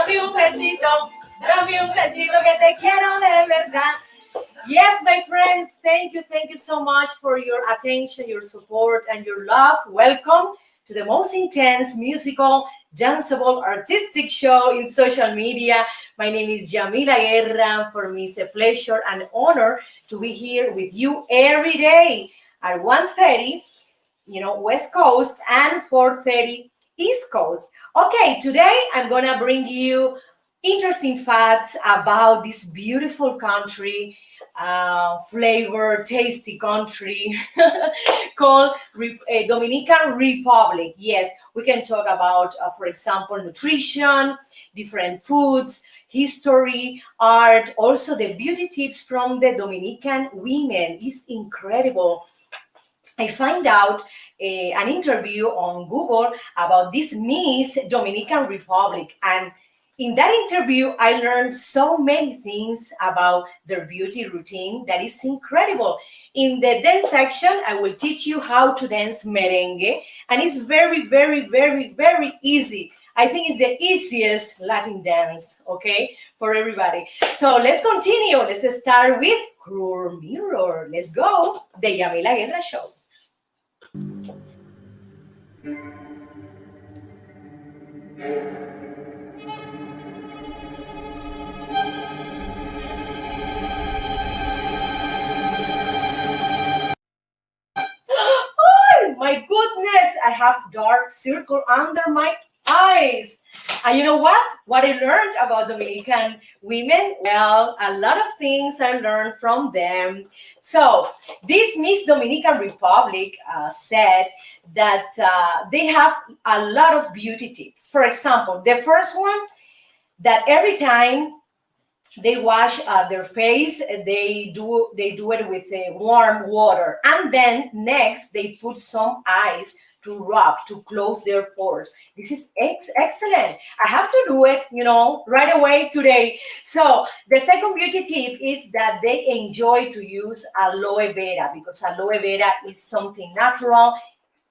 dame un besito que te quiero de verdad. Yes, my friends, thank you so much for your attention, your support, and your love. Welcome to the most intense musical, danceable, artistic show in social media. My name is Yamila Guerra. For me, it's a pleasure and honor to be here with you every day at 1:30, West Coast, and 4:30 East Coast. Okay, today I'm gonna bring you interesting facts about this beautiful country, flavor, tasty country called Dominican Republic. Yes, we can talk about, for example, nutrition, different foods, history, art, also the beauty tips from the Dominican women. It's incredible. I find out an interview on Google about this Miss Dominican Republic, and in that interview, I learned so many things about their beauty routine that is incredible. In the dance section, I will teach you how to dance merengue, and it's very, very, very, very easy. I think it's the easiest Latin dance, okay, for everybody. So let's continue. Let's start with Cruel Mirror. Let's go. The Yamila Guerra Show. Oh my goodness, I have dark circle under my eyes. And you know what? What I learned about Dominican women? Well, a lot of things I learned from them. So, this Miss Dominican Republic said that they have a lot of beauty tips. For example, the first one, that every time they wash their face, they do it with warm water, and then next they put some ice to rub to close their pores. This is excellent. I have to do it, right away today. So the second beauty tip is that they enjoy to use aloe vera, because aloe vera is something natural.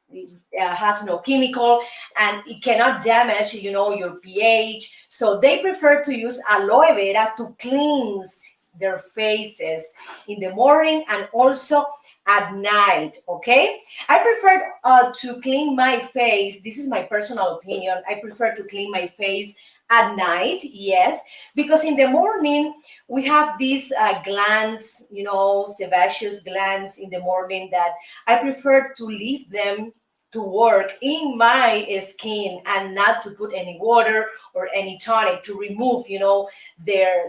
It has no chemical, and it cannot damage your pH, so they prefer to use aloe vera to cleanse their faces in the morning and also at night. Okay, I prefer to clean my face. This is my personal opinion. I prefer to clean my face at night, yes, because in the morning we have these glands, sebaceous glands in the morning, that I prefer to leave them to work in my skin and not to put any water or any tonic to remove, their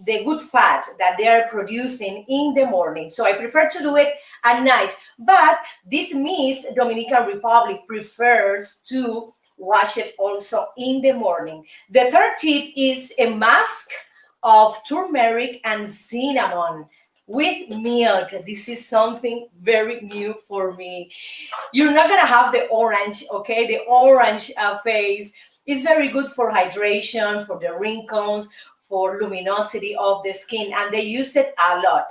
the good fat that they are producing in the morning. So I prefer to do it at night. But this Miss Dominican Republic prefers to wash it also in the morning. The third tip is a mask of turmeric and cinnamon with milk. This is something very new for me. You're not gonna have the orange, okay? The orange face is very good for hydration, for the wrinkles, for luminosity of the skin, and they use it a lot.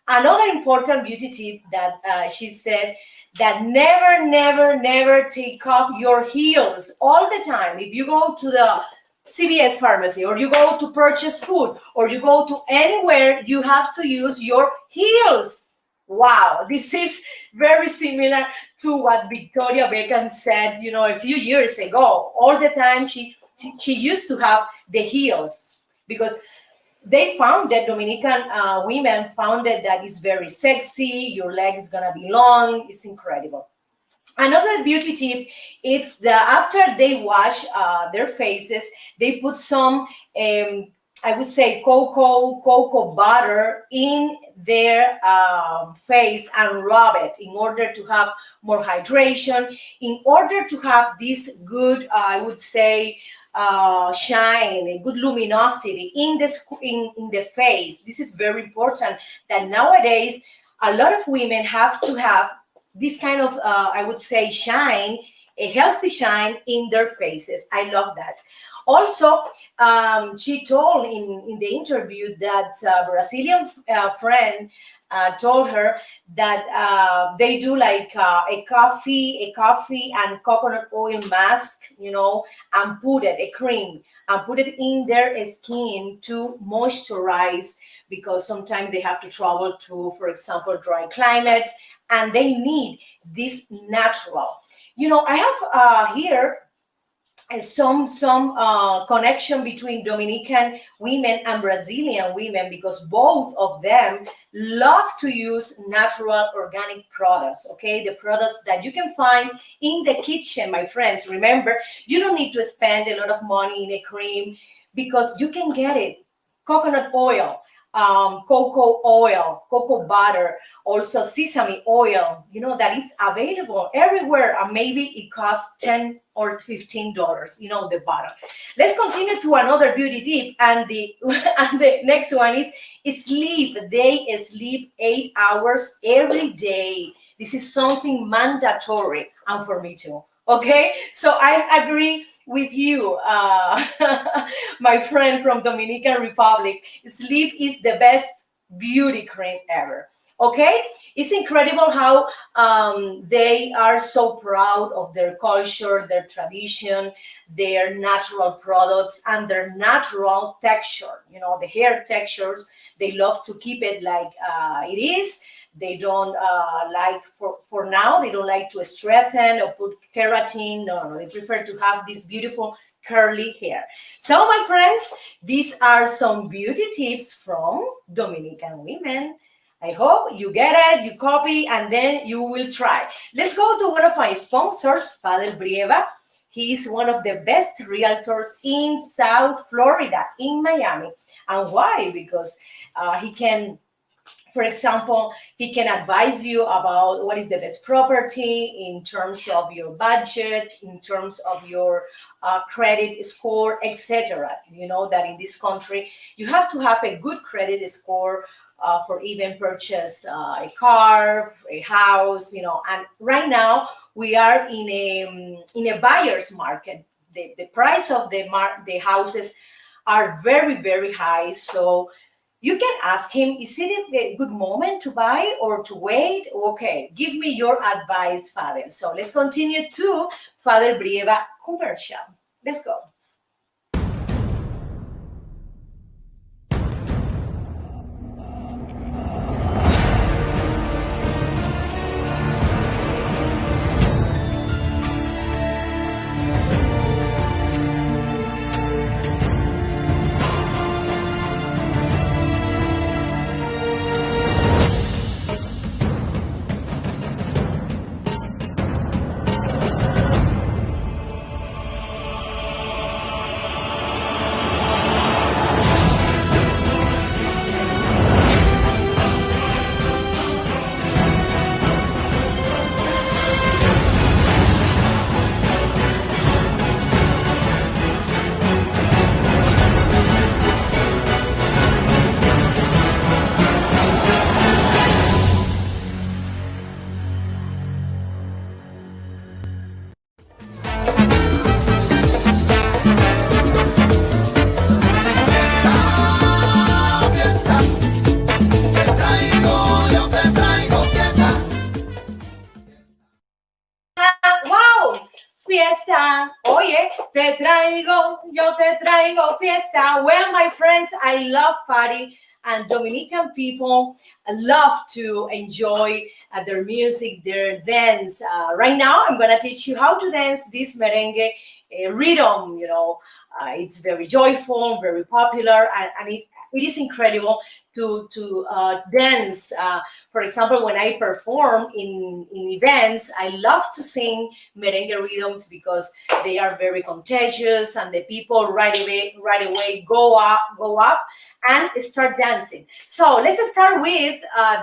Another important beauty tip that she said, that never, never, never take off your heels all the time. If you go to the CVS pharmacy, or you go to purchase food, or you go to anywhere, you have to use your heels. Wow, this is very similar to what Victoria Beckham said, a few years ago. All the time she used to have the heels, because they found that Dominican women found that it's very sexy. Your leg is gonna be long. It's incredible. Another beauty tip is that after they wash their faces, they put some, I would say, cocoa butter in their face and rub it in order to have more hydration, in order to have this good, I would say, shine, a good luminosity in the face. This is very important. That nowadays a lot of women have to have this kind of, I would say, shine, a healthy shine in their faces. I love that. Also, she told in the interview that Brazilian friend told her that they do like a coffee and coconut oil mask, and put it a cream and put it in their skin to moisturize, because sometimes they have to travel to, for example, dry climates, and they need this natural. I have here some connection between Dominican women and Brazilian women, because both of them love to use natural organic products. Okay, the products that you can find in the kitchen, my friends. Remember, you don't need to spend a lot of money in a cream, because you can get it. Coconut oil, cocoa oil, cocoa butter, also sesame oil, that it's available everywhere, and maybe it costs 10 or $15, the bottle. Let's continue to another beauty tip, and the and the next one is sleep. They sleep 8 hours every day. This is something mandatory, and for me too. Okay, so I agree with you, my friend from Dominican Republic. Sleep is the best beauty cream ever. Okay, it's incredible how they are so proud of their culture, their tradition, their natural products, and their natural texture. The hair textures, they love to keep it like it is. They don't like, for now, they don't like to strengthen or put keratin. No, they prefer to have this beautiful curly hair. So, my friends, these are some beauty tips from Dominican women. I hope you get it, you copy, and then you will try. Let's go to one of my sponsors, Father Brieva. He's one of the best realtors in South Florida, in Miami. And why? Because he can, for example, he can advise you about what is the best property in terms of your budget, in terms of your credit score, etc. You know that in this country, you have to have a good credit score for even purchase a car, a house, And right now we are in a buyer's market. The price of the houses are very, very high. So you can ask him, is it a good moment to buy or to wait? Okay, give me your advice, Father. So let's continue to Father Brieva commercial. Let's go. Wow, fiesta, oye, te traigo, yo te traigo fiesta. Well, my friends, I love party, and Dominican people love to enjoy their music, their dance. Right now, I'm gonna teach you how to dance this merengue rhythm. It's very joyful, very popular, and it is incredible to dance. For example, when I perform in events, I love to sing merengue rhythms because they are very contagious, and the people right away go up and start dancing. So let's start with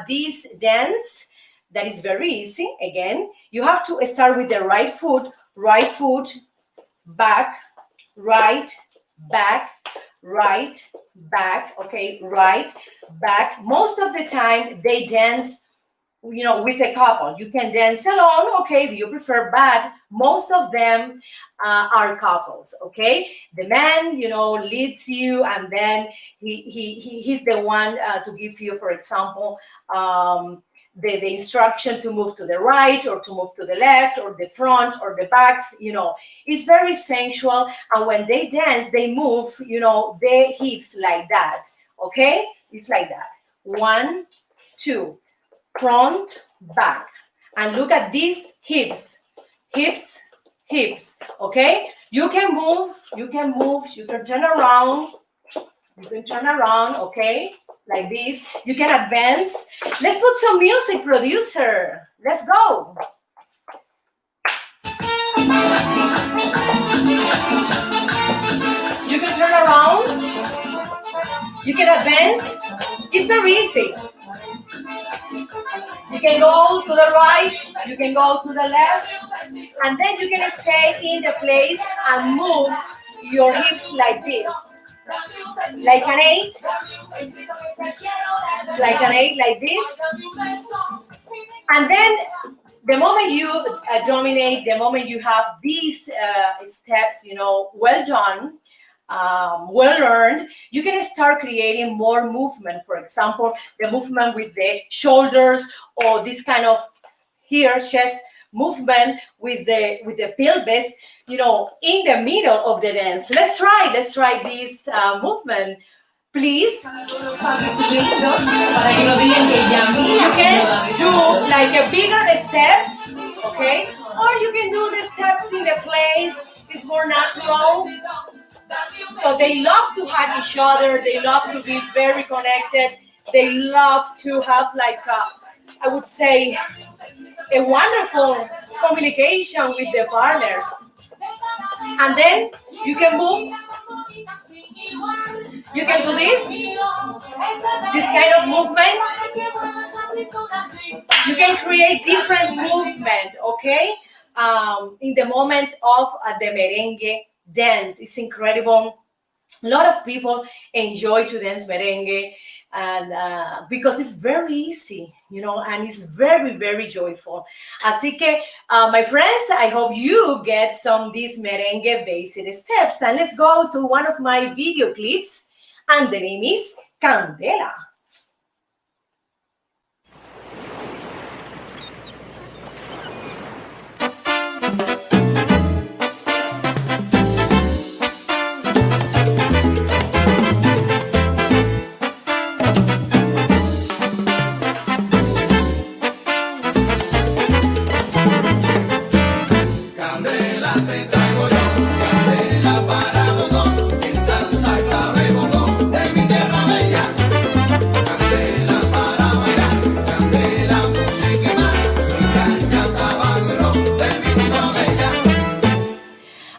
this dance that is very easy. Again, you have to start with the right foot, back, right, back, right, back. Okay, right, back. Most of the time they dance with a couple. You can dance alone, okay, if you prefer, but most of them are couples, okay? The man, leads you, and then he's the one to give you, for example, the instruction to move to the right or to move to the left or the front or the backs. It's very sensual, and when they dance, they move, their hips like that, okay? It's like that. 1, 2, front, back, and look at these hips, okay? You can move, you can turn around, okay? Like this. You can advance. Let's put some music, producer. Let's go. You can turn around. You can advance. It's very easy. You can go to the right, you can go to the left, and then you can stay in the place and move your hips like this. Like an 8, like this. And then the moment you dominate, the moment you have these steps, well done, well learned, you can start creating more movement. For example, the movement with the shoulders, or this kind of here chest movement with the pelvis, in the middle of the dance. Let's try this movement, please. You can do like a bigger steps, okay? Or you can do the steps in the place. It's more natural. So they love to hug each other. They love to be very connected. They love to have I would say, a wonderful communication with the partners. And then you can move. You can do this kind of movement. You can create different movement, okay? In the moment of the merengue dance. It's incredible. A lot of people enjoy to dance merengue, and because it's very easy, and it's very, very joyful. Así que, my friends, I hope you get some these merengue basic steps. And let's go to one of my video clips, and the name is Candela.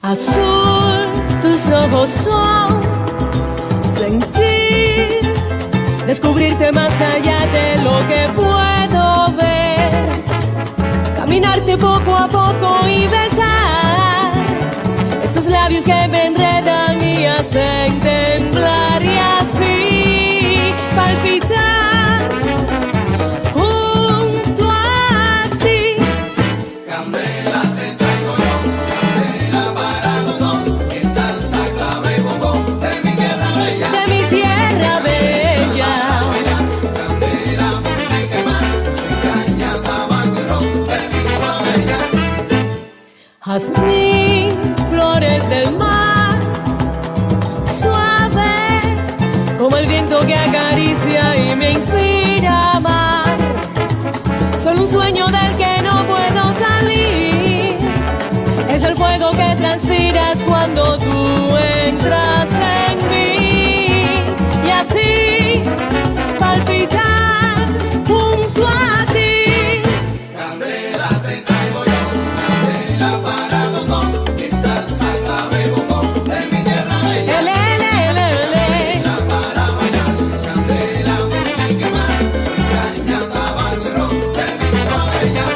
Azul, tus ojos son sentir, descubrirte más allá de lo que puedo ver, caminarte poco a poco y besar esos labios que me enredan y hacen temblar, y así palpitar junto a ti. Candela, te traigo yo, candela para los dos, que salsa, clave, bongo, de mi tierra bella. De mi tierra bella. Candela, música y más, soy caña, tabaco y ron, de mi tierra bella. Jazmín, flores del mar, suave como el viento que acaricia y me inspira a amar. Solo un sueño del que no puedo salir, es el fuego que transpiras cuando tú entras en mí, y así palpitar junto a ti. Candela, te traigo yo, candela para los dos, que salsa, clave, bongo, de mi tierra bella. Candela para bailar, candela, música y más, soy caña, tabaco y ron, de mi tierra bella.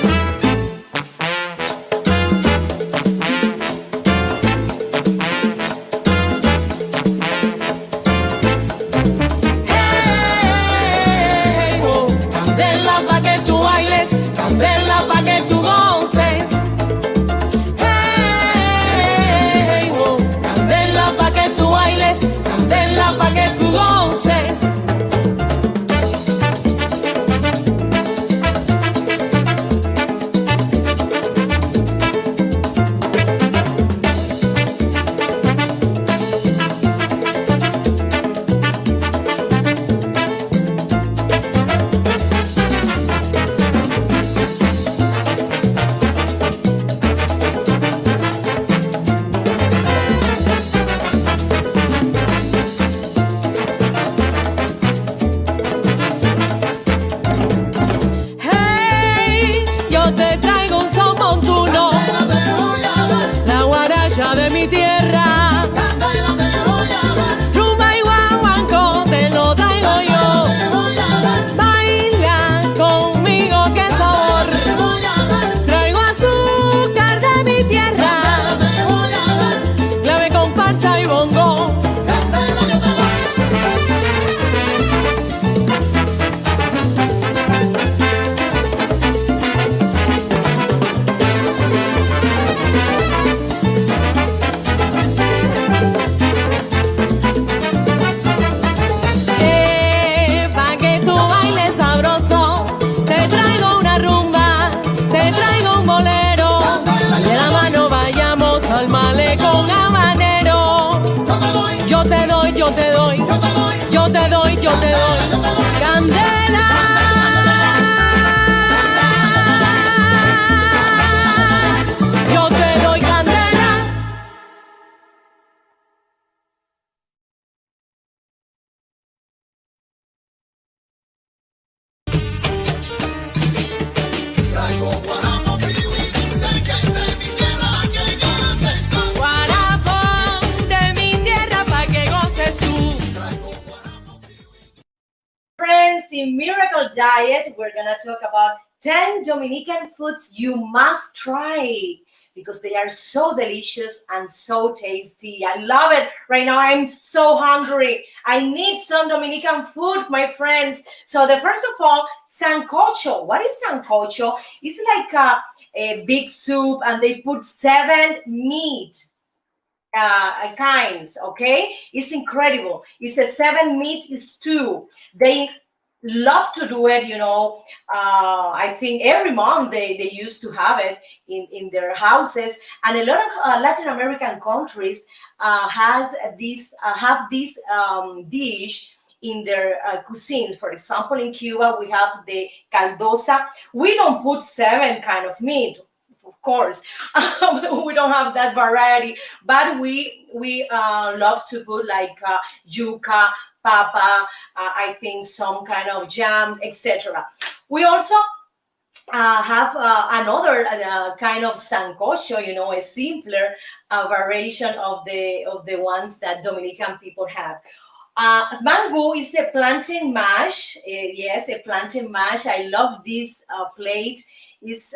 candela de mi tierra. Candela te voy a dar, Rumba y guaguancó te lo traigo yo. te voy a dar, Baila conmigo, qué sabor. te voy a dar, Traigo azúcar de mi tierra. te voy a dar, Clave, comparsa y bongo. candela yo te doy. Pa' que tú bailes sabroso, te traigo una rumba, te traigo un bolero. De la mano vayamos al malecón habanero. Yo te doy, yo te doy, yo te doy, yo te doy. Candela. Yo te doy candela. Traigo guaramo frío y dulce que es de mi tierra, que ganaste tú. Guarapón de mi tierra pa' que goces tú. Friends, in Miracle Diet, we're gonna talk about 10 Dominican foods you must try because they are so delicious and so tasty. I love it. Right now, I'm so hungry. I need some Dominican food, my friends. So the first of all, sancocho. What is sancocho? It's like a big soup, and they put 7 meat kinds. Okay, it's incredible. It's a 7 meat stew. They love to do it, I think every month they used to have it in their houses, and a lot of Latin American countries have this dish in their cuisines. For example, in Cuba we have the caldosa. We don't put 7 kind of meat, of course. We don't have that variety, but we love to put like yuca, papa, I think some kind of jam, etc. We also have another kind of sancocho, a simpler variation of the ones that Dominican people have. Mango is the plantain mash. Yes, a plantain mash. I love this plate. Is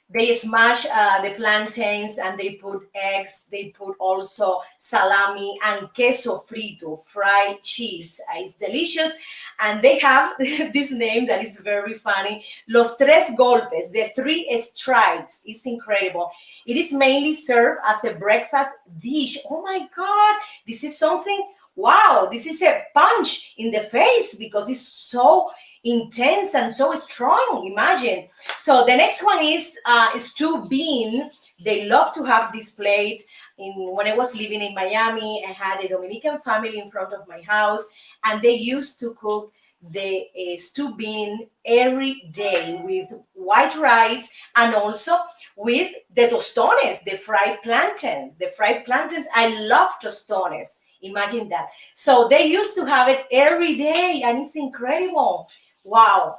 They smash the plantains and they put eggs. They put also salami and queso frito, fried cheese. It's delicious. And they have this name that is very funny. Los tres golpes, the 3 strikes. It's incredible. It is mainly served as a breakfast dish. Oh my God, this is something. Wow, this is a punch in the face because it's so intense and so strong. Imagine. So the next one is stew bean. They love to have this plate. When I was living in Miami, I had a Dominican family in front of my house, and they used to cook the stew bean every day with white rice and also with the tostones, the fried plantains. The fried plantains, I love tostones. Imagine that. So they used to have it every day, and it's incredible. Wow.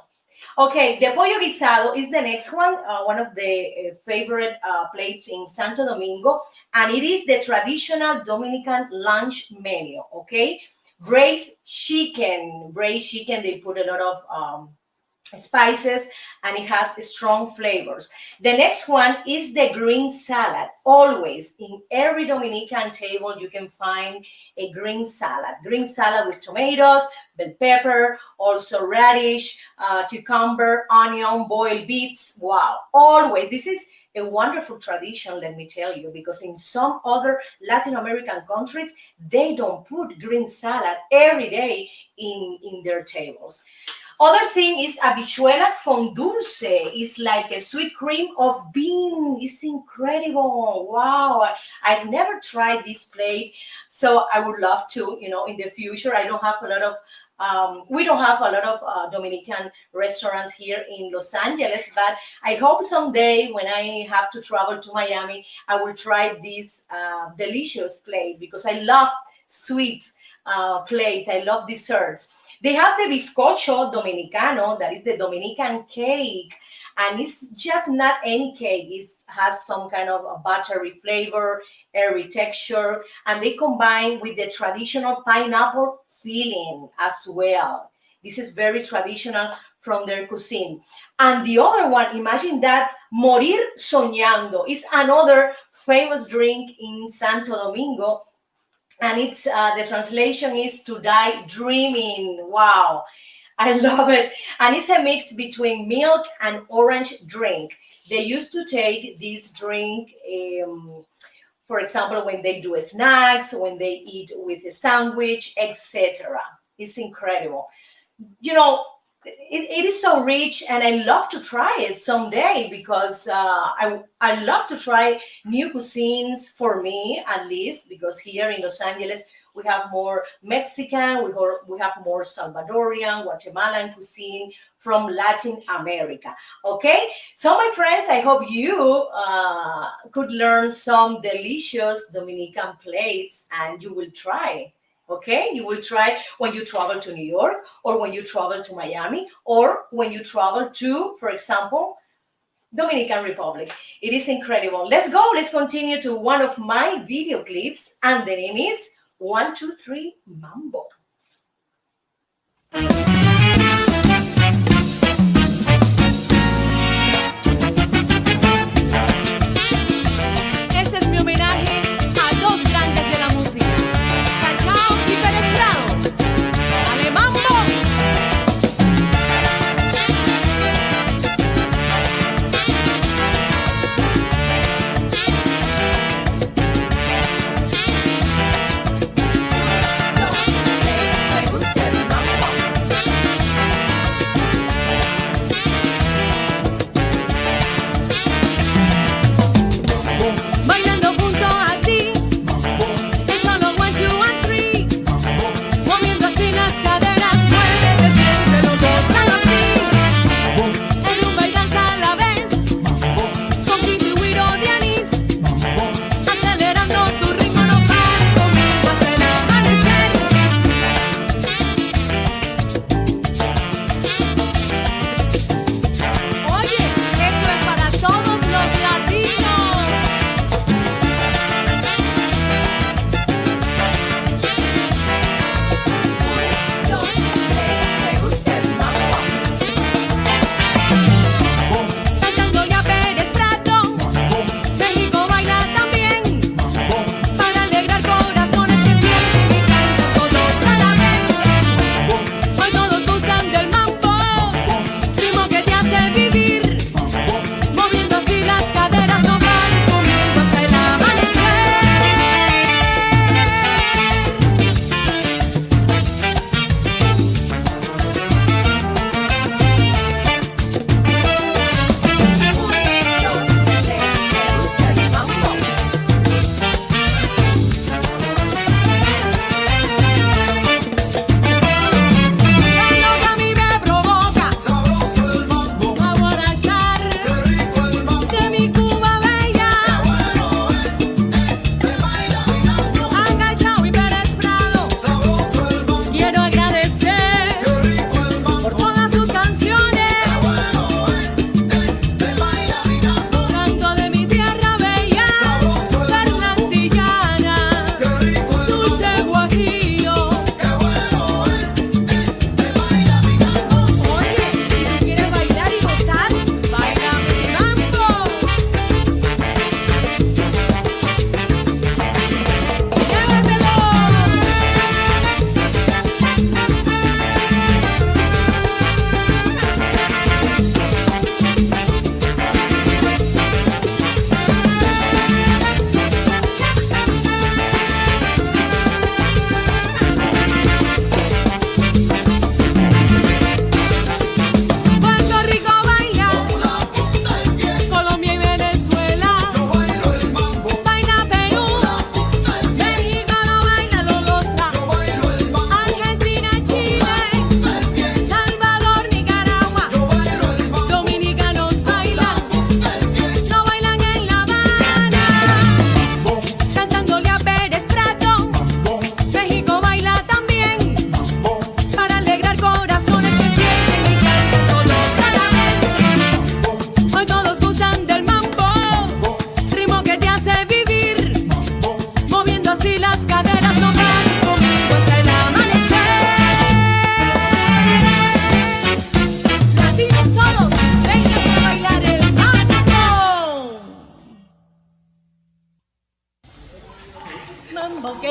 Okay, the pollo guisado is the next one of the favorite plates in Santo Domingo, and it is the traditional Dominican lunch menu. Okay, braised chicken. They put a lot of spices, and it has strong flavors. The next one is the green salad. Always in every Dominican table you can find a green salad with tomatoes, bell pepper, also radish, cucumber, onion, boiled beets. Wow, always. This is a wonderful tradition, let me tell you, because in some other Latin American countries they don't put green salad every day in their tables. Other thing is habichuelas con dulce. It's like a sweet cream of bean. It's incredible. Wow. I've never tried this plate, so I would love to, in the future. I don't have a lot of, we don't have a lot of Dominican restaurants here in Los Angeles, but I hope someday when I have to travel to Miami, I will try this delicious plate because I love sweet plates. I love desserts. They have the bizcocho dominicano, that is the Dominican cake, and it's just not any cake. It has some kind of a buttery flavor, airy texture, and they combine with the traditional pineapple filling as well. This is very traditional from their cuisine. And the other one, imagine that, morir soñando, is another famous drink in Santo Domingo, and it's the translation is to die dreaming. Wow, I love it. And it's a mix between milk and orange drink. They used to take this drink, for example, when they do snacks, when they eat with a sandwich, etc. It's incredible. You know, it is so rich, and I love to try it someday because I love to try new cuisines, for me at least, because here in Los Angeles we have more Mexican, we have more Salvadorian, Guatemalan cuisine from Latin America. Okay, so my friends, I hope you could learn some delicious Dominican plates, and you will try. Okay, you will try when you travel to New York, or when you travel to Miami, or when you travel to, for example, Dominican Republic. It is incredible. Let's go. Let's continue to one of my video clips, and the name is 1, 2, 3 Mambo. Este es mi homenaje a dos grandes de la música, Cachao y Pérez Prado. ¡Dale, mambo! Me gusta el mambo.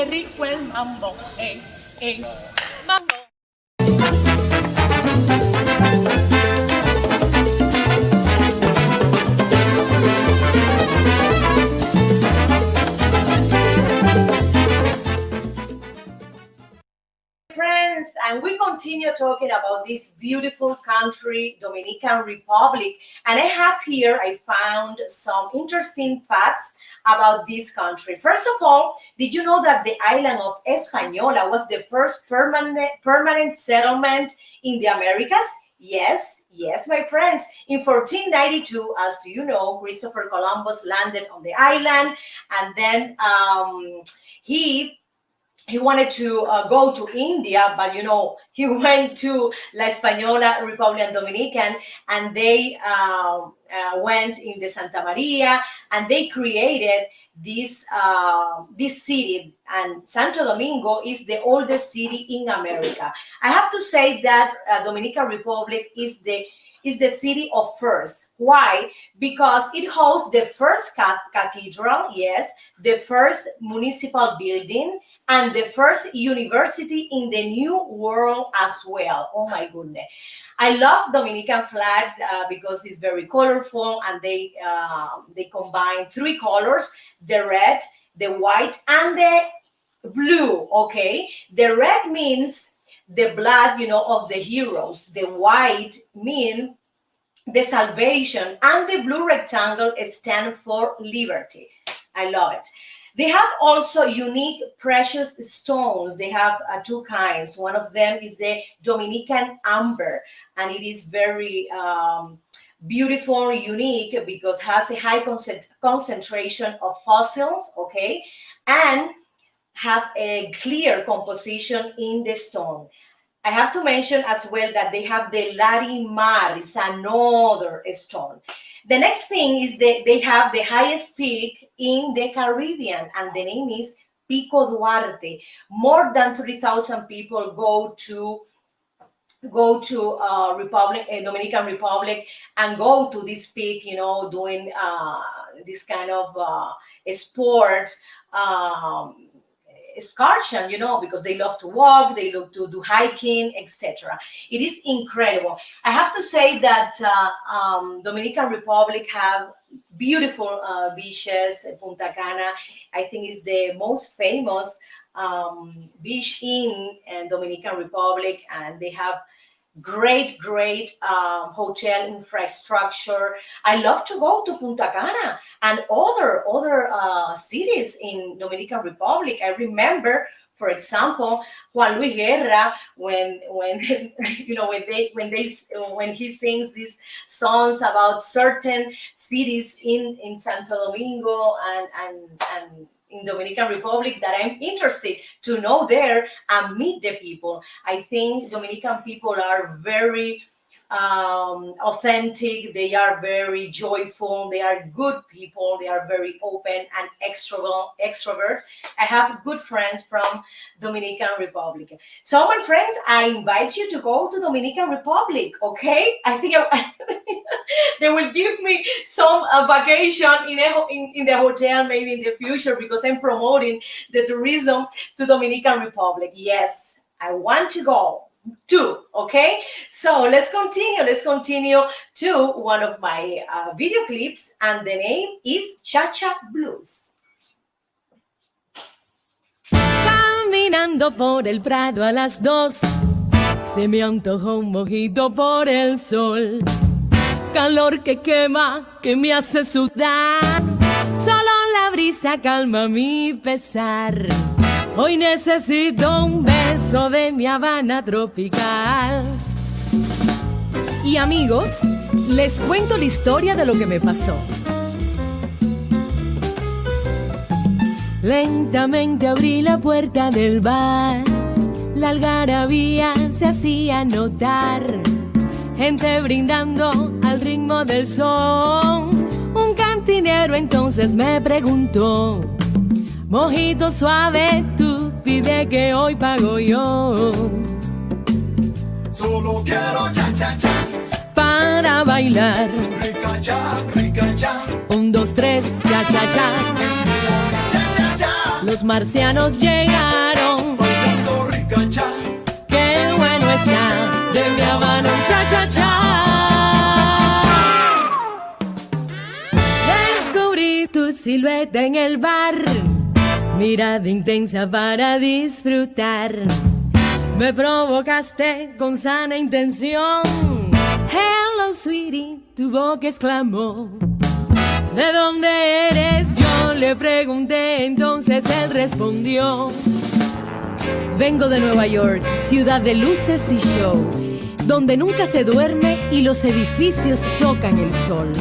rico el mambo, mambo. Friends, and we continue talking about this beautiful country, Dominican Republic. And I found some interesting facts about this country. First of all, did you know that the island of Española was the first permanent settlement in the Americas? Yes, my friends. In 1492, as you know, Christopher Columbus landed on the island, and then he wanted to go to India, but he went to La Española, Republic Dominican, and they went in the Santa Maria, and they created this city. And Santo Domingo is the oldest city in America. I have to say that Dominican Republic is the city of first. Why? Because it hosts the first cathedral, yes, the first municipal building, and the first university in the New World as well. Oh my goodness. I love Dominican flag because it's very colorful, and they combine three colors: the red, the white, and the blue. Okay, the red means the blood, of the heroes. The white mean the salvation, and the blue rectangle stand for liberty. I love it. They have also unique precious stones. They have two kinds. One of them is the Dominican amber, and it is very beautiful, unique, because it has a high concentration of fossils, okay, and have a clear composition in the stone. I have to mention as well that they have the Larimar, it's another stone. The next thing is that they have the highest peak in the Caribbean, and the name is Pico Duarte. More than 3,000 people go to Dominican Republic and go to this peak, doing this kind of sport excursion, because they love to walk, they love to do hiking, etc. It is incredible. I have to say that Dominican Republic have beautiful beaches. Punta Cana, I think, is the most famous beach in Dominican Republic, and they have great hotel infrastructure. I love to go to Punta Cana and other cities in Dominican Republic. I remember, for example, Juan Luis Guerra, when he sings these songs about certain cities in Santo Domingo and in Dominican Republic that I'm interested to know there and meet the people. I think Dominican people are very authentic. They are very joyful. They are good people. They are very open and extrovert. I have good friends from Dominican Republic. So, my friends, I invite you to go to Dominican Republic. Okay, I think they will give me some vacation in the hotel maybe in the future, because I'm promoting the tourism to Dominican Republic. Yes, I want to go too. Okay, so let's continue to one of my video clips, and the name is Cha-Cha Blues. Caminando por el Prado a las 2, se me antojó un mojito por el sol. Calor que quema, que me hace sudar. Solo la brisa calma mi pesar. Hoy necesito un beso de mi Habana tropical. Y amigos, les cuento la historia de lo que me pasó. Lentamente abrí la puerta del bar. La algarabía se hacía notar. Gente brindando al ritmo del son. Un cantinero entonces me preguntó: mojito suave, tú pide que hoy pago yo. Solo quiero cha-cha-cha para bailar. Rica-cha, rica-cha. 1, 2, 3, cha-cha-cha. Cha-cha-cha. Los marcianos llegaron, bailando ricacha. qué bueno está, de mi Habana un cha-cha-cha. Descubrí tu silueta en el bar, mirada intensa para disfrutar. Me provocaste con sana intención. Hello, sweetie, tu boca exclamó. ¿De dónde eres? Yo le pregunté, entonces él respondió. Vengo de Nueva York, ciudad de luces y show, donde nunca se duerme y los edificios tocan el sol,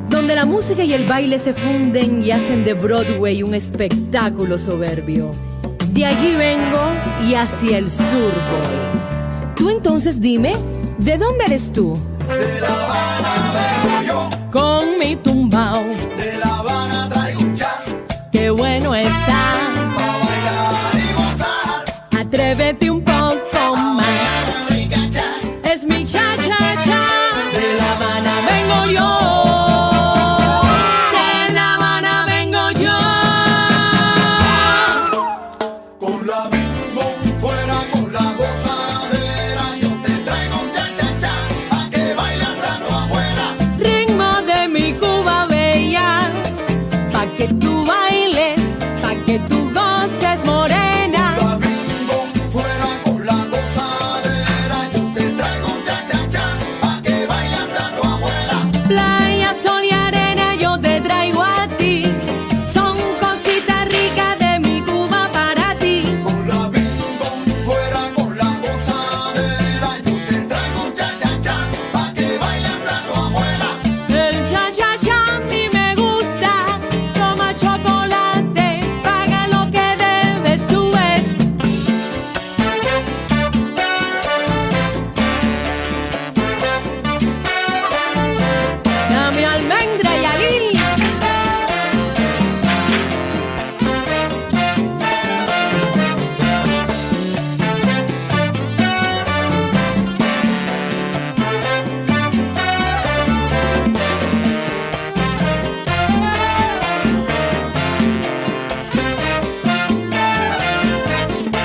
donde la música y el baile se funden y hacen de Broadway un espectáculo soberbio. De allí vengo y hacia el sur voy. Tú entonces dime, ¿de dónde eres tú? De La Habana vengo yo, Con mi tumbao, de La Habana traigo un cha, qué bueno está. pa' bailar y gozar. Atrévete un poco más, Ricacha, es mi cha-cha-cha. De La Habana vengo yo, de La Habana vengo yo. con la bing fuera con la gozadera. Yo te traigo un cha-cha-cha, pa' que bailan tanto afuera. Ritmo de mi Cuba bella, pa' que tú bailes, pa' que tú goces morena. La bing fuera con la gozadera. Yo te traigo un cha-cha-cha, pa' que bailan tanto afuera. Playa, sol y arena yo te traigo a ti, son cositas ricas de mi Cuba para ti. Con la bing fuera con la gozadera. Yo te traigo un cha-cha-cha, pa' que bailan tanto afuera. El cha-cha-cha a mí me gusta, toma chocolate, paga lo que debes, tú ves. Dame almendra y alil.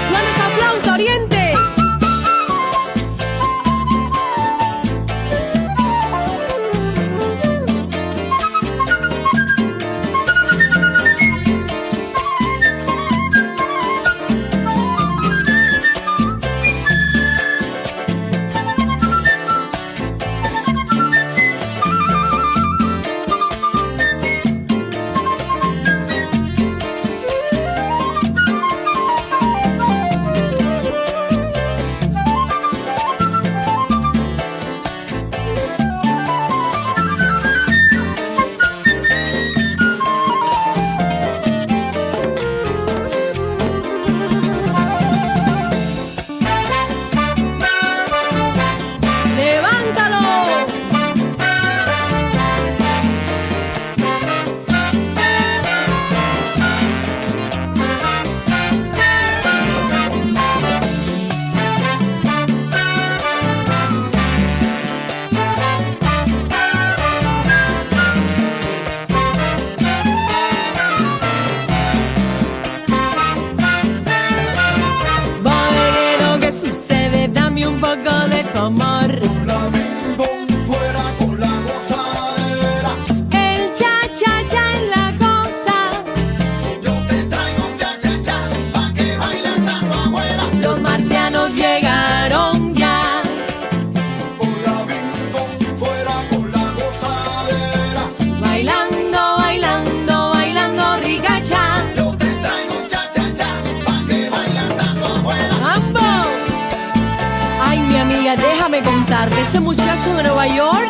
Suena esa flauta, Oriente. Levántalo. Bodeguero, ¿qué sucede? Dame un poco de tu amor. Con la bing fuera con la gozadera. El cha-cha-cha es la cosa. Yo te traigo un cha-cha-cha, pa' que bailan tanto afuera. Los marcianos llegaron ya. Con la bing fuera con la gozadera. Bailando, bailando, bailando ricacha. Yo te traigo un cha-cha-cha, pa' que bailan tanto afuera. ¡Mambo! Ay, mi amiga, déjame contarte, ese muchacho de Nueva York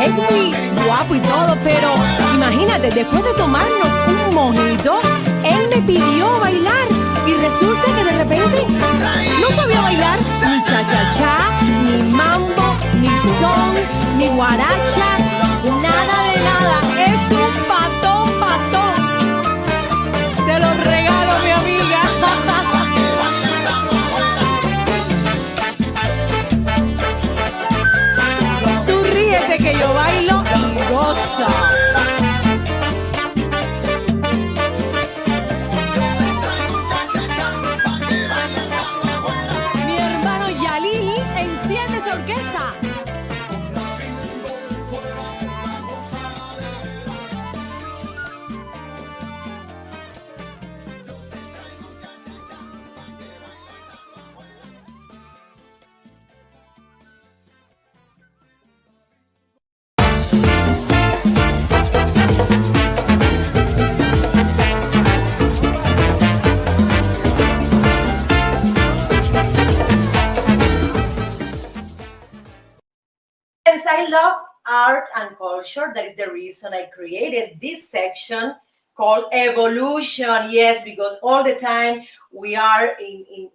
es muy guapo y todo, pero imagínate, después de tomarnos un mojito, él me pidió bailar y resulta que de repente no sabía bailar ni cha-cha-cha, ni mambo, ni son, ni guaracha, nada de nada. Es un patón, patón. Te lo regalo, mi amiga. Tú ríete que yo bailo y goza. friends, I love art and culture. That is the reason I created this section called evolution. Yes, because all the time we are in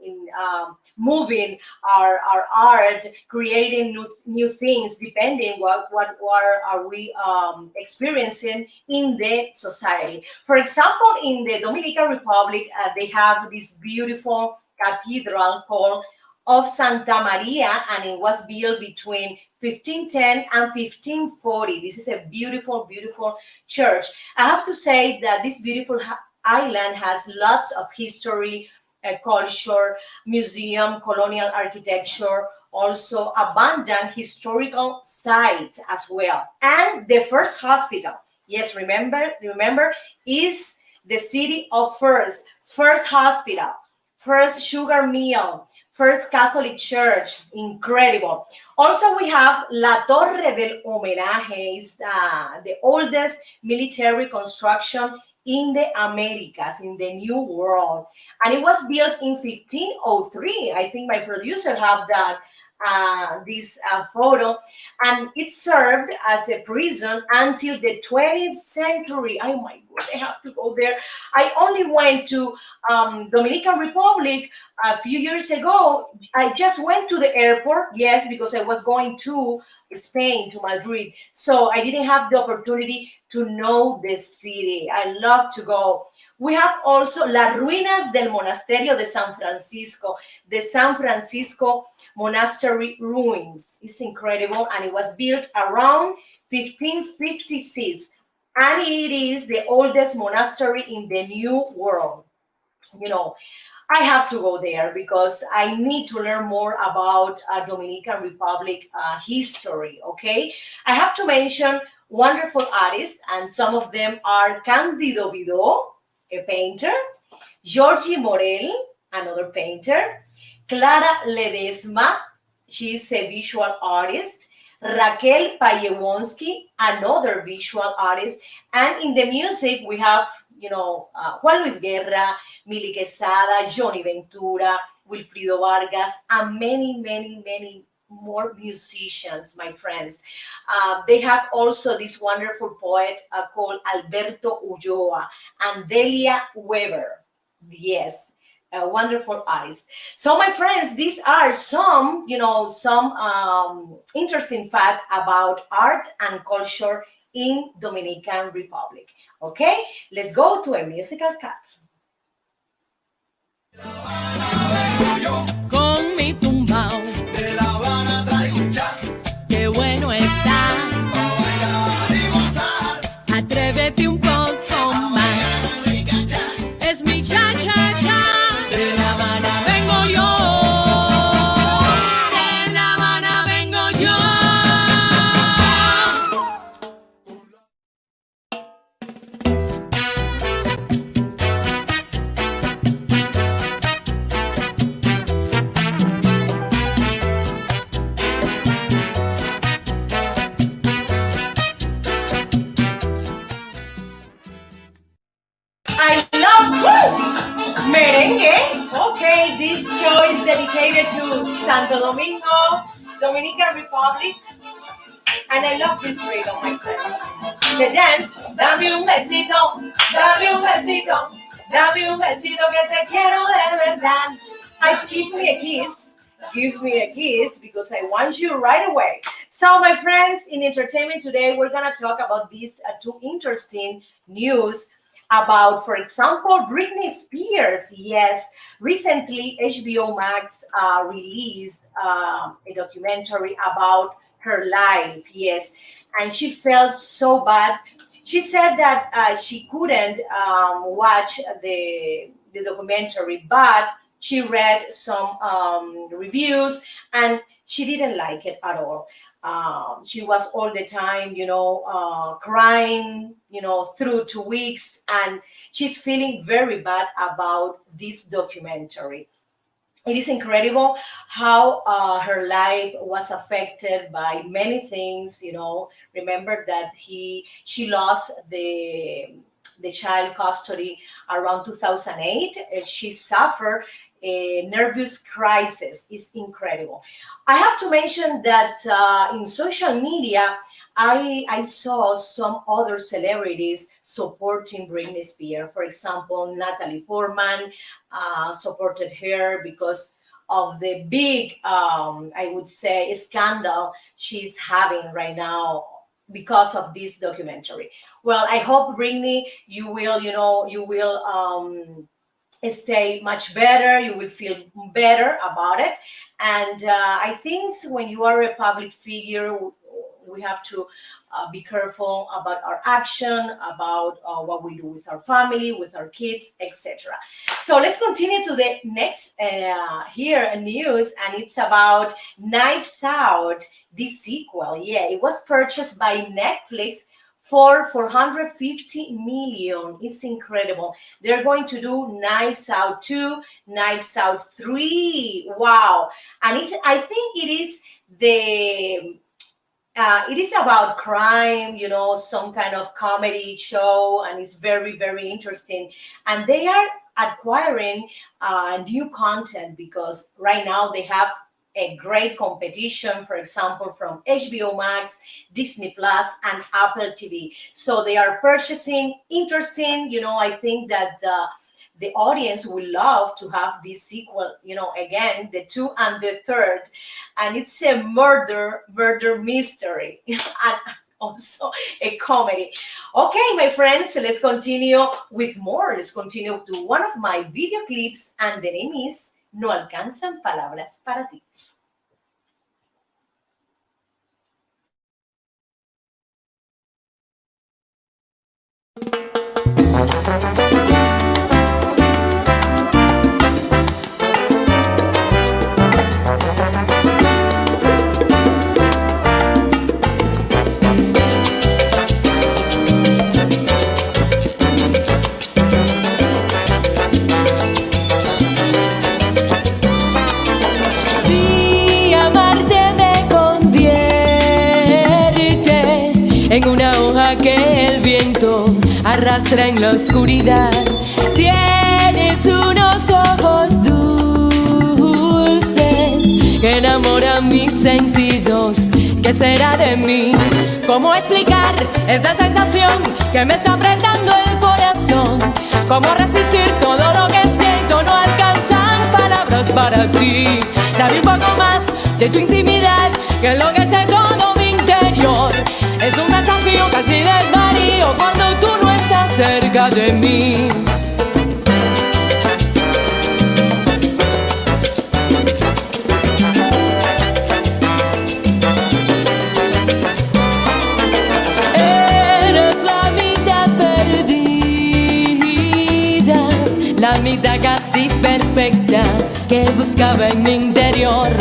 moving our art, creating new things depending what are we experiencing in the society. For example, in the Dominican Republic, they have this beautiful cathedral called of Santa Maria, and it was built between 1510 and 1540. This is a beautiful, beautiful church. I have to say that this beautiful island has lots of history, culture, museum, colonial architecture, also abundant historical sites as well. And the first hospital, yes, remember, is the city of First Hospital, First Sugar Mill, First Catholic Church, incredible. Also, we have La Torre del Homenaje, is the oldest military construction in the Americas, in the New World. And it was built in 1503. I think my producer have that this photo, and it served as a prison until the 20th century. Oh my God, I have to go there. I only went to Dominican Republic a few years ago. I just went to the airport, yes, because I was going to Spain, to Madrid. So I didn't have the opportunity to know the city. I love to go. We have also Las Ruinas del Monasterio de San Francisco, the San Francisco Monastery ruins. It's incredible, and it was built around 1556, and it is the oldest monastery in the New World. You know, I have to go there because I need to learn more about Dominican Republic history, okay? I have to mention wonderful artists, and some of them are Cándido Vidó, a painter, Georgie Morel, another painter, Clara Ledesma, she's a visual artist, Raquel Payewonsky, another visual artist, and in the music we have, Juan Luis Guerra, Mili Quesada, Johnny Ventura, Wilfrido Vargas, and many, many, many more musicians, my friends. They have also this wonderful poet called Alberto Ulloa and Delia Weber. Yes, a wonderful artist. So, my friends, these are some, some interesting facts about art and culture in Dominican Republic. Okay, let's go to a musical cut. Con mi tumbao, De La Habana traigo un chat, qué bueno está. pa' bailar y gozar. Atrévete un poco más. Rica chat, Es mi cha cha cha. De La Habana vengo yo. De La Habana vengo yo. I love merengue. Okay, this show is dedicated to Santo Domingo, Dominican Republic, and I love this rhythm, my friends. The dance, dame un besito, dame un besito, dame un besito que te quiero de verdad. Give me a kiss because I want you right away. So, my friends, in entertainment today, we're gonna talk about these two interesting news about, for example, Britney Spears. Yes, recently HBO Max released a documentary about her life. Yes, and she felt so bad. She said that she couldn't watch the documentary, but she read some reviews and she didn't like it at all. She was all the time, crying, through 2 weeks, and she's feeling very bad about this documentary. It is incredible how her life was affected by many things. Remember that she lost the child custody around 2008. She suffered nervous crisis is incredible. I have to mention that in social media, I saw some other celebrities supporting Britney Spears. For example, Natalie Portman supported her because of the big, I would say, scandal she's having right now because of this documentary. Well, I hope, Britney, you will, you will stay much better. You will feel better about it. And I think when you are a public figure, we have to be careful about our action, about what we do with our family, with our kids, etc. So let's continue to the next here news, and it's about Knives Out, the sequel. Yeah, it was purchased by Netflix for 450 million. It's incredible. They're going to do Knives Out 2, Knives Out 3. Wow. And I think it is about crime, some kind of comedy show, and it's very, very interesting. And they are acquiring new content because right now they have a great competition, for example, from HBO Max, Disney Plus, and Apple TV. So they are purchasing interesting, I think that the audience will love to have this sequel, again, the 2 and the 3rd. And it's a murder mystery and also a comedy. Okay, my friends, let's continue with more. Let's continue to one of my video clips, and the name is No alcanzan palabras para ti. En una hoja que el viento arrastra en la oscuridad. Tienes unos ojos dulces que enamoran mis sentidos. ¿Qué será de mí? ¿Cómo explicar esta sensación que me está apretando el corazón? ¿Cómo resistir todo lo que siento? No alcanzan palabras para ti. Dame un poco más de tu intimidad, que enloquece todo mi interior. Es un desafío, casi desvarío cuando tú no estás cerca de mí. Eres la mitad perdida, la mitad casi perfecta que buscaba en mi interior.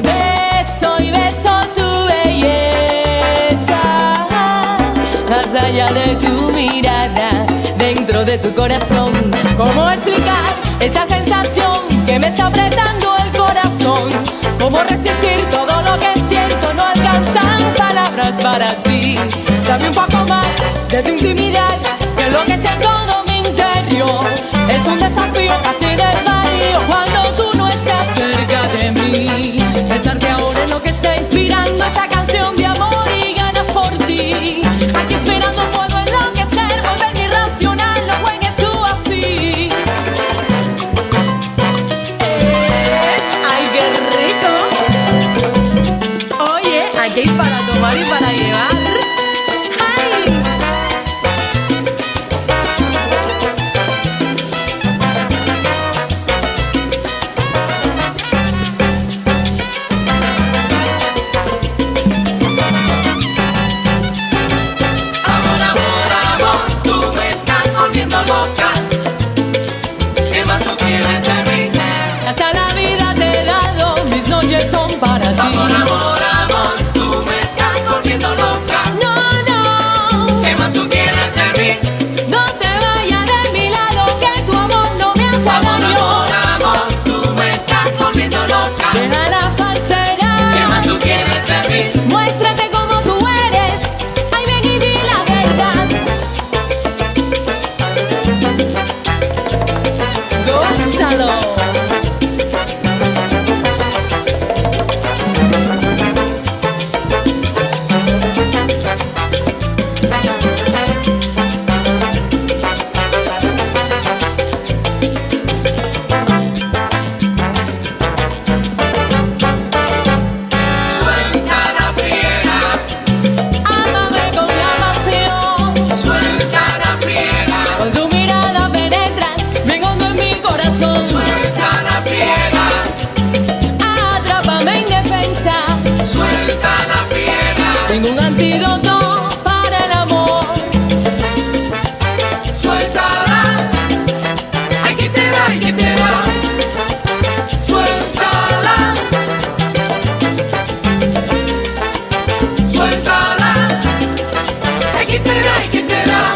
Beso y beso tu belleza, más allá de tu mirada, dentro de tu corazón. ¿Cómo explicar esa sensación que me está apretando el corazón? ¿Cómo resistir todo lo que siento? No alcanzan palabras para ti. Dame un poco más de tu intimidad, que enloquece todo mi interior. Es un desafío, casi desvarío cuando tú no estás cerca de mí. Pensar que ahora es lo que está inspirando esta canción de amor y ganas por ti. Aquí esperando puedo enloquecer, volverme irracional, no juegues tú así. ¡Ay, qué rico! Oye, hay que ir para tomar y para llevar. ¡Ay! Tengo un antídoto para el amor. Suéltala, ay que te da, ay que te da. Suéltala, suéltala, ay que te da, ay que te da.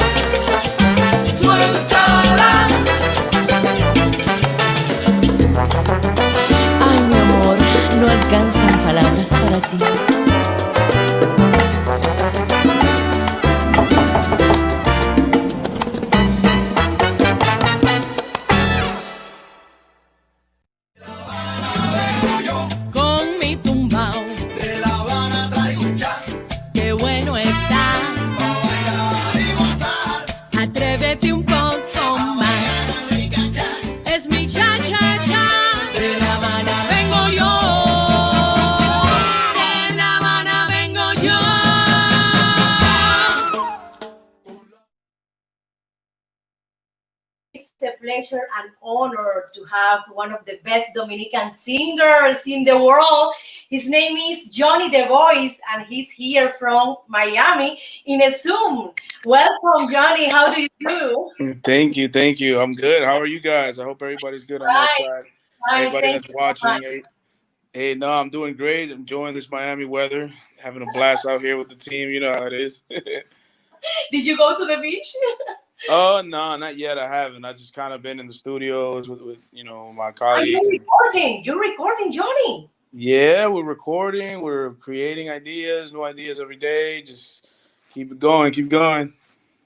Suéltala. Ay, mi amor, no alcanzan palabras para ti. Con mi tumbao, De La Habana traigo un chan, qué bueno está. pa' bailar y gozar. Atrévete un poco más. Mi cachán, Es mi cha-cha-cha. De La Habana vengo yo. De La Habana vengo yo. It's a pleasure and honor to have one of the best Dominican singers in the world. His name is Johnny the Voice, and he's here from Miami in a Zoom. Welcome, Johnny. How do you do? Thank you, thank you. I'm good. How are you guys? I hope everybody's good on that Fine, side. fine. Everybody Thank that's you so watching, much. hey, no, I'm doing great. Enjoying this Miami weather, having a blast out here with the team. You know how it is. Did you go to the beach? Oh no, not yet. I haven't. I just kind of been in the studios with my Are you colleagues. recording? You're recording, Johnny. Yeah, we're recording. We're creating ideas, new ideas every day. Just keep it going, keep going.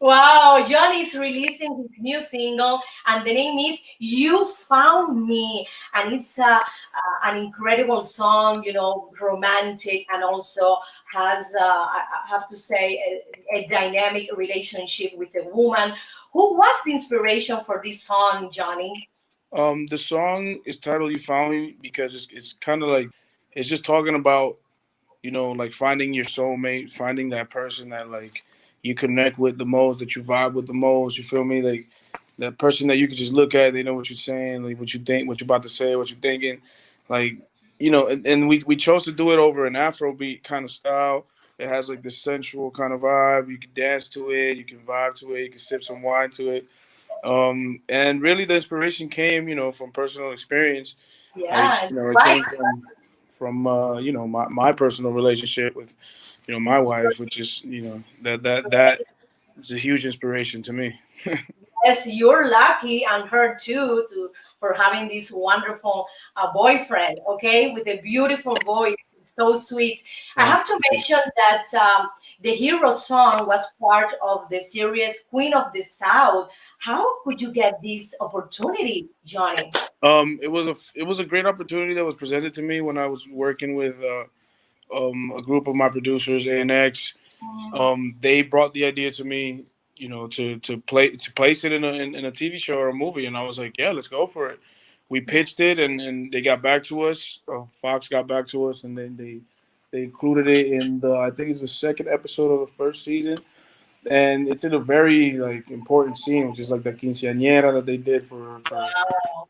Wow, Johnny is releasing his new single, and the name is "You Found Me," and it's an incredible song. You know, romantic, and also has, I have to say, a dynamic relationship with a woman. Who was the inspiration for this song, Johnny? The song is titled "You Found Me" because it's kind of like it's just talking about like finding your soulmate, finding that person that like you connect with the most, that you vibe with the most. You feel me? Like that person that you can just look at, they know what you're saying, like what you think, what you're about to say, what you're thinking, like and we chose to do it over an Afrobeat kind of style. It has like this sensual kind of vibe. You can dance to it, you can vibe to it, you can sip some wine to it. And really, the inspiration came, from personal experience. Like, Yeah, it right. came from my personal relationship with, my wife, which is, that is a huge inspiration to me. Yes, you're lucky, and her too, for having this wonderful boyfriend. Okay, with a beautiful voice, so sweet. I Thank have to you. mention that the hero song was part of the series Queen of the South. How could you get this opportunity, Johnny? It was a great opportunity that was presented to me when I was working with a group of my producers, ANX. They brought the idea to me, to place it in a TV show or a movie, and I was like, yeah, let's go for it. We pitched it, and they got back to us. Fox got back to us, and then they included it in the I think it's the second episode of the first season, and it's in a very like important scene, which is like the quinceañera that they did Wow,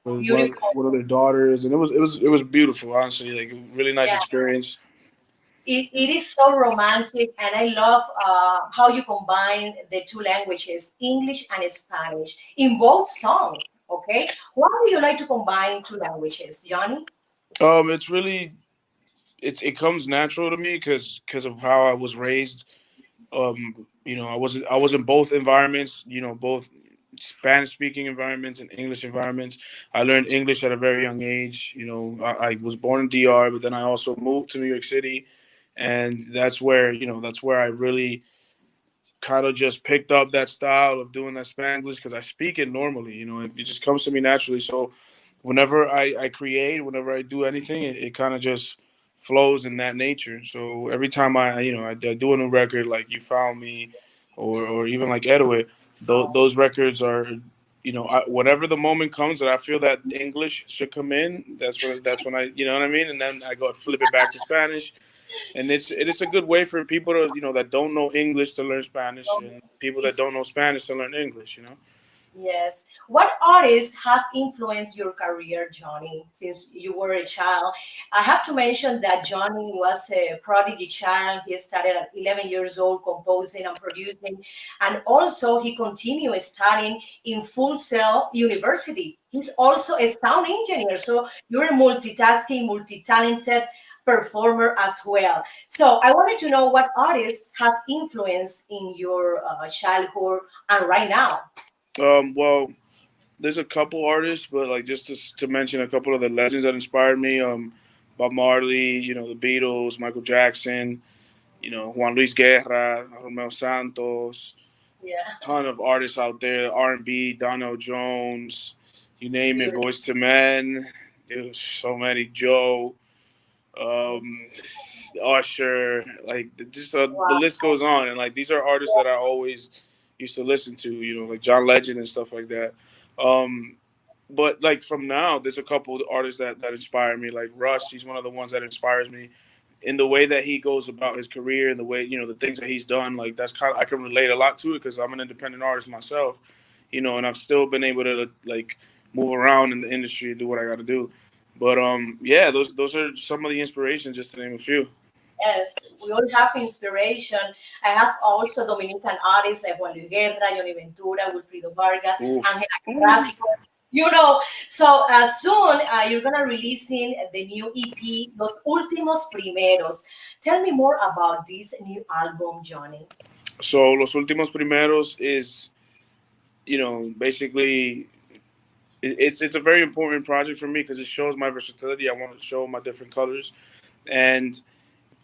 for beautiful. one of their daughters, and it was beautiful, honestly, like a really nice Yeah. experience. It is so romantic, and I love how you combine the two languages, English and Spanish, in both songs. Okay, why do you like to combine two languages, Johnny? It's really it comes natural to me because of how I was raised. I was in both environments, both Spanish speaking environments and English environments. I learned English at a very young age. I was born in DR, but then I also moved to New York City, and that's where I really kind of just picked up that style of doing that Spanglish because I speak it normally. It just comes to me naturally. So whenever I create, whenever I do anything, it kind of just flows in that nature. So every time I do a new record like You Found Me, or even like Edward, those records are, whenever the moment comes that I feel that English should come in, that's when I, you know what I mean, and then I go flip it back to Spanish, and it's a good way for people to that don't know English to learn Spanish, and people that don't know Spanish to learn English. Yes. What artists have influenced your career, Johnny, since you were a child? I have to mention that Johnny was a prodigy child. He started at 11 years old composing and producing, and also he continued studying in Full Sail University. He's also a sound engineer, so you're a multitasking, multi-talented performer as well. So I wanted to know what artists have influence in your childhood and right now. Well, there's a couple artists, but like just to mention a couple of the legends that inspired me. Bob Marley, the Beatles, Michael Jackson, Juan Luis Guerra, Romeo Santos, Yeah. ton of artists out there. R&B, Donell Jones, you name it, Beautiful. Boys to Men. There's so many. Joe, um, Usher, like just the Wow. list goes on. And like these are artists that I always used to listen to, like John Legend and stuff like that. Um, but like from now, there's a couple of artists that inspire me. Like Russ, he's one of the ones that inspires me in the way that he goes about his career and the way the things that he's done. Like that's kind of I can relate a lot to it because I'm an independent artist myself, and I've still been able to like move around in the industry and do what I got to do. But yeah, those are some of the inspirations, just to name a few. Yes, we all have inspiration. I have also Dominican artists like Juan Luis Guerra, Johnny Ventura, Wilfrido Vargas, Oof. Angela Carrasco. So soon you're gonna releasing the new EP, Los Últimos Primeros. Tell me more about this new album, Johnny. So Los Últimos Primeros is, basically it's a very important project for me because it shows my versatility. I want to show my different colors, and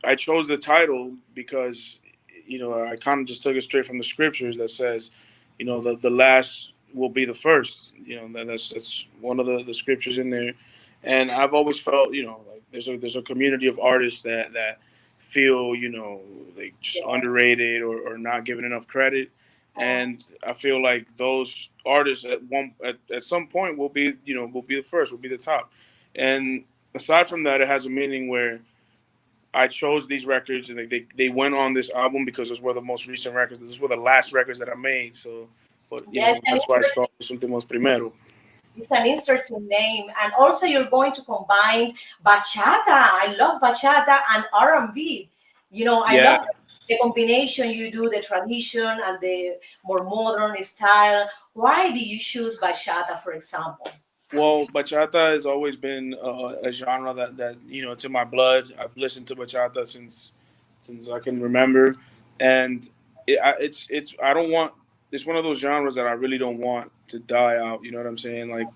I chose the title because, I kind of just took it straight from the scriptures that says, the last will be the first. That's one of the scriptures in there, and I've always felt, like there's a community of artists that feel, like just Yeah. underrated or not given enough credit, Oh, and I feel like those artists at some point will be the first, will be the top, and aside from that, it has a meaning where I chose these records and they went on this album because those were the most recent records. Those were the last records that I made. So, but yes, and that's why it's called Los Últimos Primero. it's an interesting name, and also you're going to combine bachata. I love bachata and R&B. I Yeah. love the combination you do, the tradition and the more modern style. Why do you choose bachata, for example? Well, bachata has always been a genre that it's in my blood. I've listened to bachata since I can remember, and it's I don't want it's one of those genres that I really don't want to die out. You know what I'm saying? Like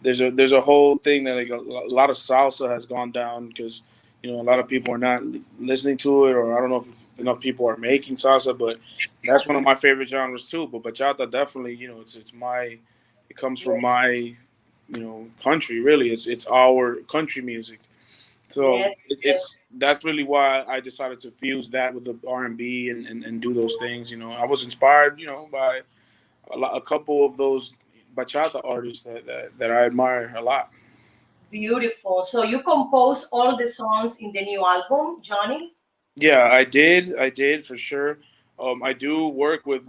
there's a whole thing that like a lot of salsa has gone down because a lot of people are not listening to it, or I don't know if enough people are making salsa, but that's one of my favorite genres too. But bachata definitely, it's my it comes from my country. Really, it's our country music. So Yes, yes. it's that's really why I decided to fuse that with the R&B and do those things. I was inspired, by a couple of those bachata artists that I admire a lot. Beautiful. So you compose all the songs in the new album, Johnny? Yeah, I did for sure. I do work with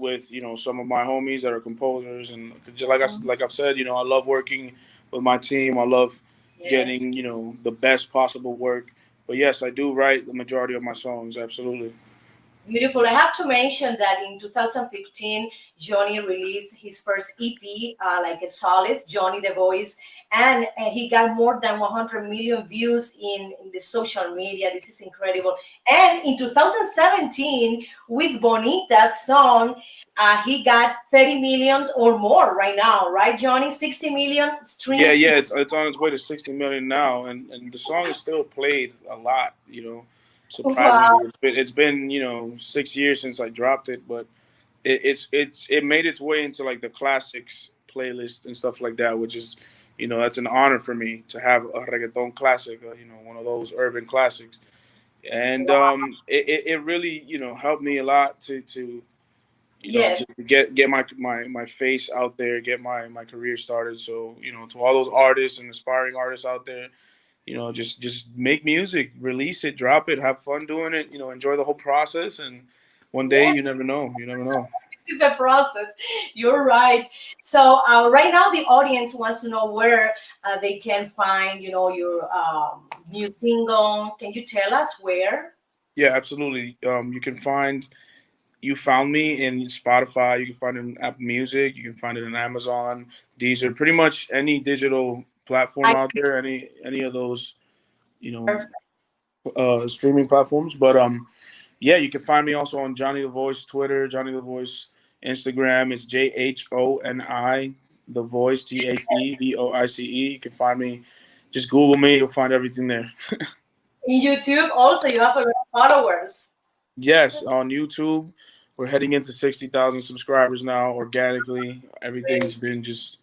some of my homies that are composers, and Mhm. like I've said, I love working with my team. I love Yes. getting the best possible work. But yes, I do write the majority of my songs. Absolutely. Beautiful. I have to mention that in 2015, Johnny released his first EP, like a solace, Johnny the Voice, and he got more than 100 million views in the social media. This is incredible. And in 2017, with Bonita's song, he got 30 millions or more right now, right, Johnny? 60 million Yeah, streams. yeah, it's on its way to 60 million now, and the song is still played a lot. Wow. Surprisingly, it's been 6 years since I dropped it, but it made its way into like the classics playlist and stuff like that, which is that's an honor for me to have a reggaeton classic, one of those urban classics, and it really helped me a lot to Yes. to get my face out there, get my career started. So to all those artists and aspiring artists out there, just make music, release it, drop it, have fun doing it, enjoy the whole process, and one day Yeah. you never know. It's a process. You're right. So right now, the audience wants to know where they can find, your new single. Can you tell us where? Yeah, absolutely. You can find You Found Me in Spotify. You can find it in Apple Music. You can find it in Amazon, Deezer, pretty much any digital platform I out there. Any of those, you Perfect. know, streaming platforms. But yeah, you can find me also on Johnny the Voice Twitter, Johnny the Voice Instagram. It's JHONI the Voice, THEVOICE. You can find me. Just Google me. You'll find everything there. In YouTube, also, you have a lot of followers. Yes, on YouTube, we're heading into 60,000 subscribers now organically. Everything's Great. been just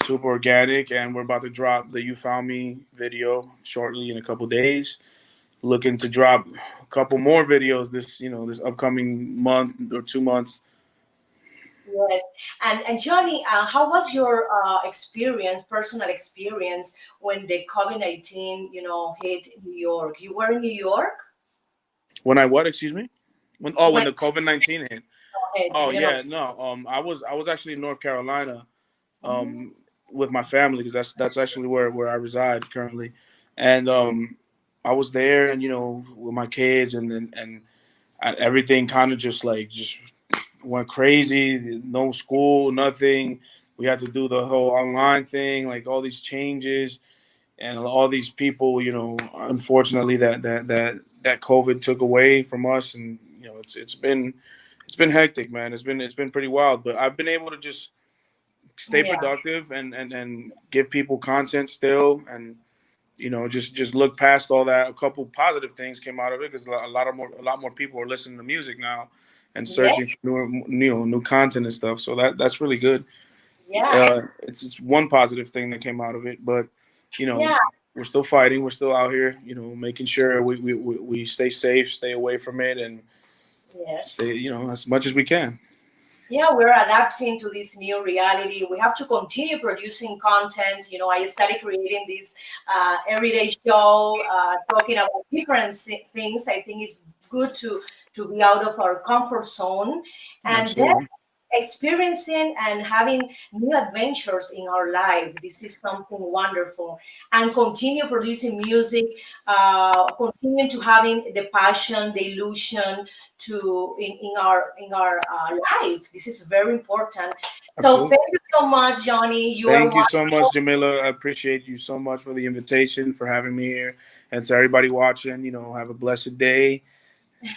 super organic, and we're about to drop the You Found Me video shortly in a couple days. Looking to drop a couple more videos this upcoming month or 2 months. Yes. And Johnny, how was your experience, personal experience, when the COVID-19, hit New York? You were in New York When I what? Excuse me. When when the COVID-19 hit. it, Oh yeah, no. I was actually in North Carolina, Mhm. um, with my family because that's actually where I reside currently, and I was there and with my kids and everything kind of just went crazy. No school, nothing. We had to do the whole online thing, like all these changes and all these people. Unfortunately, that COVID took away from us, and it's been hectic, man. It's been pretty wild, but I've been able to just stay Yeah. productive and give people content still, and just look past all that. A couple positive things came out of it because a lot more people are listening to music now and Yeah. searching for new content and stuff. So that's really good. Yeah. It's one positive thing that came out of it, but Yeah. we're still fighting. We're still out here, making sure we stay safe, stay away from it, and Yes. stay as much as we can. Yeah, we're adapting to this new reality. We have to continue producing content. I started creating this everyday show, talking about different things. I think it's good to be out of our comfort zone, and then Absolutely. experiencing and having new adventures in our life. This is something wonderful, and continue producing music, continue to having the passion, the illusion in our life. This is very important. So Absolutely. thank you so much, Johnny. You are Thank you so much, wonderful. Jamila. I appreciate you so much for the invitation, for having me here. And to everybody watching, have a blessed day.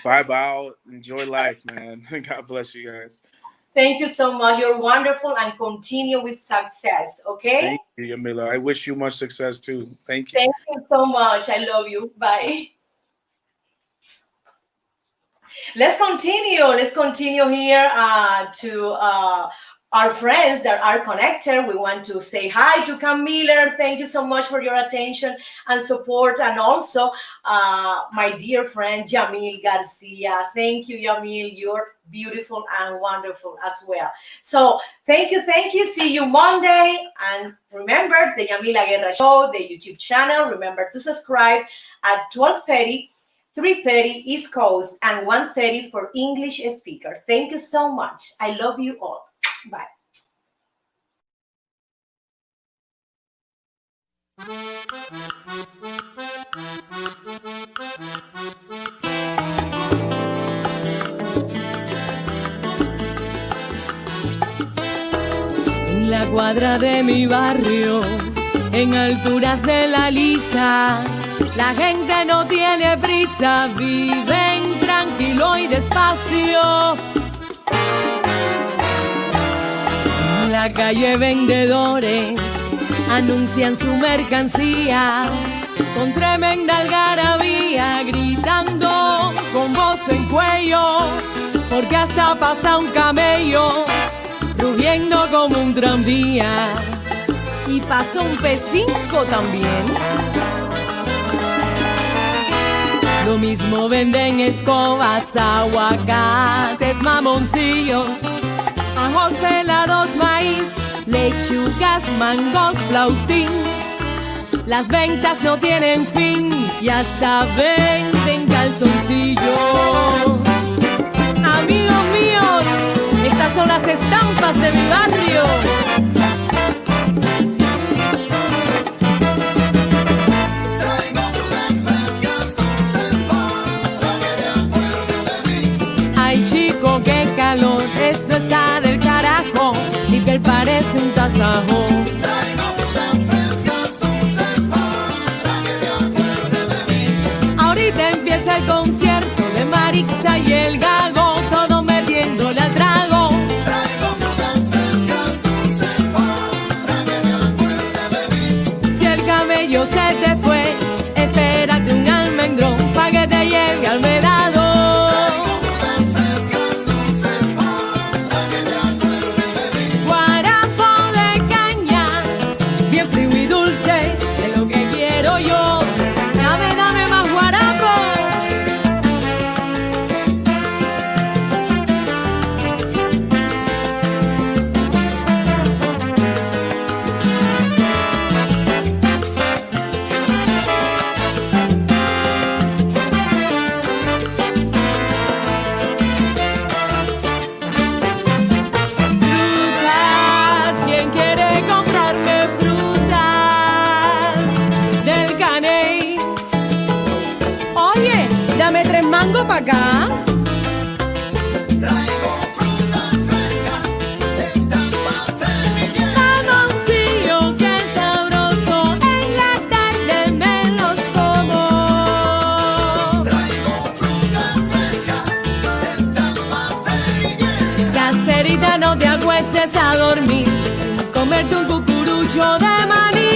Vibe out. Enjoy life, man. God bless you guys. Thank you so much. You're wonderful, and continue with success. Okay. Thank you, Jamila. I wish you much success too. Thank you. Thank you so much. I love you. Bye. Let's continue. Let's continue here to our friends that are connected. We want to say hi to Cam Miller. Thank you so much for your attention and support. And also my dear friend, Yamil Garcia. Thank you, Yamil. You're beautiful and wonderful as well. So thank you. Thank you. See you Monday. And remember the Yamila Guerra Show, the YouTube channel. Remember to subscribe at 12:30. 3:30 East Coast and 1:30 for English speaker. Thank you so much. I love you all. Bye. En la cuadra de mi barrio, en alturas de la lisa, la gente no tiene prisa, viven tranquilo y despacio. En la calle vendedores anuncian su mercancía con tremenda algarabía, gritando con voz en cuello, porque hasta pasa un camello rugiendo como un tranvía, y pasó un P5 también. Lo mismo venden escobas, aguacates, mamoncillos, ajos pelados, maíz, lechugas, mangos, flautín. Las ventas no tienen fin y hasta venden calzoncillos. Amigos míos, estas son las estampas de mi barrio. Traigo frutas frescas, dulces para que te acuerdes de mí. Ay chico, qué calor, esto está del carajo. Mi piel parece un tasajo. Traigo frutas frescas, dulces para que te acuerdes de mí. Ahorita empieza el concierto de Marixa y el Gago, todo metiéndole al trago. Traigo frutas frescas, dulces para que te acuerdes de mí. Si el cabello se te fue, espérate un almendrón pa' que te lleve al vedado. Traigo frutas frescas, dulces para que te acuerdes de mí. Guarapo de caña, bien frío y dulce, es lo que quiero yo. Dame, dame más guarapo. Frutas, ¿quién quiere comprarme frutas del caney? Oye, dame 3 mangos pa' acá. Traigo frutas frescas, estampas de mi piel. Mamoncillo, qué sabroso, en la tarde me los como. Traigo frutas frescas, estampas de mi piel. Caserita, no te acuestes a dormir sin comerte un cucurucho de maní.